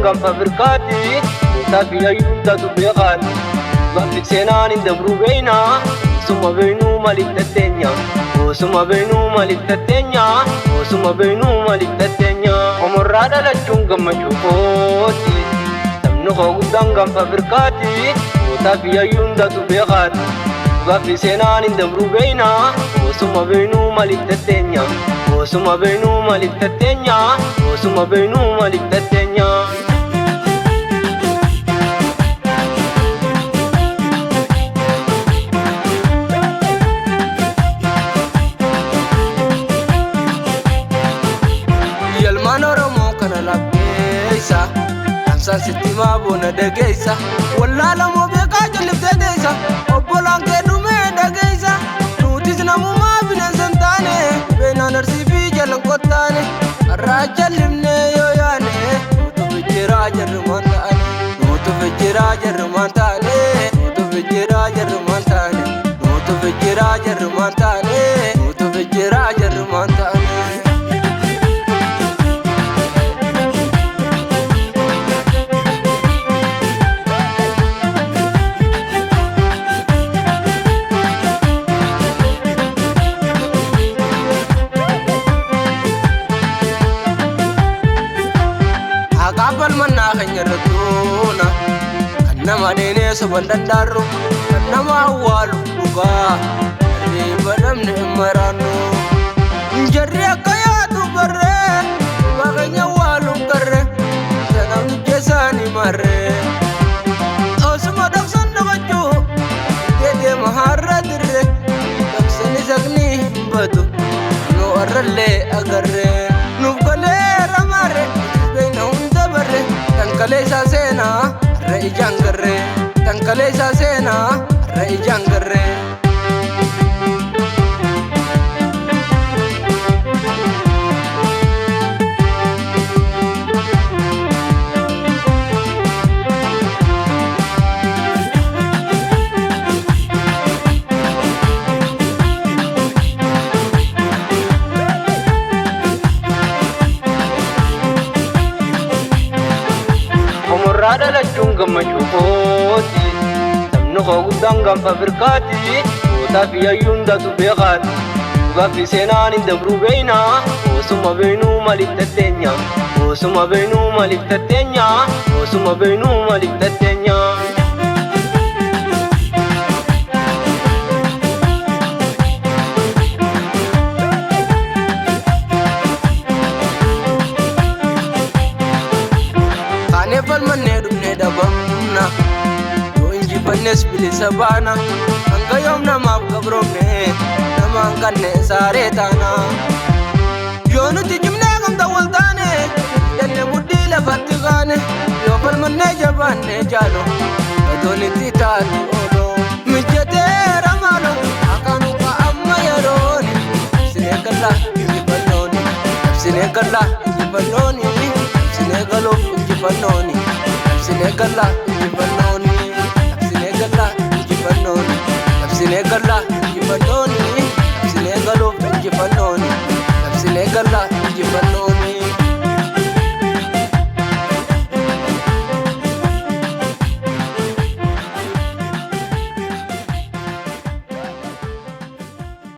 guddangan fabrikaati Tafiya yunda dubeqaati Bakit senaan indabru beeyna Osuma beeynuu maliktatteenya Osuma beeynuu maliktatteenya Osuma beeynuu maliktatteenya Omorraa dhalachuun gammachuu kooti Sabni koo guddangan fabrikaati Tafiya yunda dubeqaati Bakit senaan indabru beeyna Osuma beeynuu maliktatteenya Osuma beeynuu maliktatteenya Osuma beeynuu maliktatteenya Yalmaan Oromoo kana labbeessa Amsaan sitti maabona dhageessa Wallaalamoo beekaa jalliftee teessa Obbolaan kee dhumee dhageessa Nutis namummaa bineensa hin taane Beenaan arsii fi jalan qottaane Har'aa jallifnee yoo yaane Nutu fijiraa jarrumaan taane Nutu fijiraa jarrumaan taane Nutu fijiraa jarrumaan taane Nutu fijiraa jarrumaan taane Nutu fijiraa jarrumaan taane Akabal manna kanya ratuna Kannama dene saban dandaru Kannama awalu buka Ni badam ne maranu Jarri akaya tu barre Makanya walu karre Tanam jesani marre Osuma daksan dakaju Dede maharra dirre Daksani sagni batu No arralle agarre Nubale ramare Tankalesa sena rei jangare Tankalesa sena rei jangare Omorraa dhalachuun gammachuu kooti Sabni koo guddangan fabrikaati Tafiya yunda dubeqaati Bakki seenaan indabru beeyna Osuma beeynuu maliktatteenya Osuma beeynuu maliktatteenya Osuma beeynuu maliktatteenya Falmanne dhumne dhabamna Yoo injifannes bilisa baana Hanga yoom namaaf gabroomne Nama hanqanne saaree taana Yoo nuti jimnee gamta wal taane Hidhanne muddii lafatti kaane Yoo falmanne jabaanne jaalo Otoon itti taati ooloo Mijjateera maalo Akaanu ka amma yerooni Sinee gallaa injifannooni Sinee gallaa injifannooni Sinee galoof injifannooni Sinee gallaa injifannooni